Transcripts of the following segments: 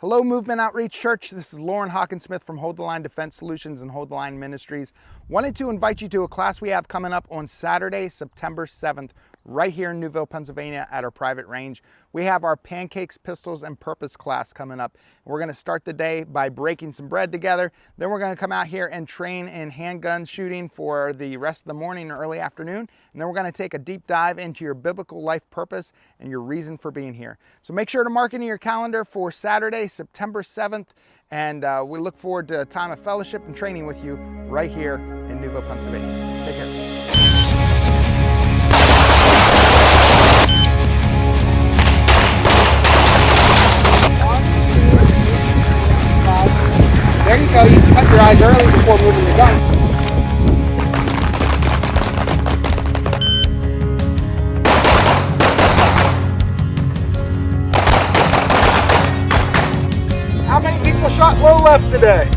Hello, Movement Outreach Church. This is Lauren Hawkinsmith from Hold the Line Defense Solutions and Hold the Line Ministries. Wanted to invite you to a class we have coming up on Saturday, September 7th, right here in Newville, Pennsylvania at our private range. We have our Pancakes, Pistols, and Purpose class coming up. We're going to start the day by breaking some bread together. Then we're going to come out here and train in handgun shooting for the rest of the morning and early afternoon. And then we're going to take a deep dive into your biblical life purpose and your reason for being here. So make sure to mark into your calendar for Saturday, September 7th. And we look forward to a time of fellowship and training with you right here in Newville, Pennsylvania. Take care. There you go, you can cut your eyes early before moving the gun. How many people shot low left today?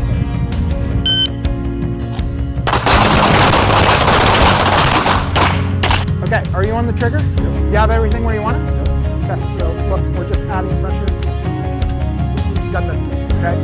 Okay, are you on the trigger? You have everything where you want it? Okay, so look, we're just adding pressure. Got the, okay.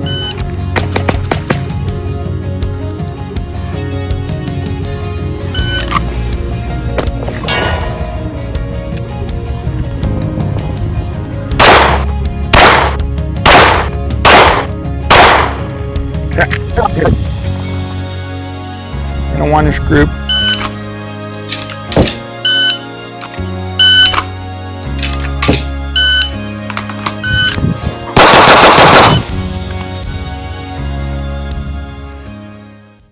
In a one-inch group.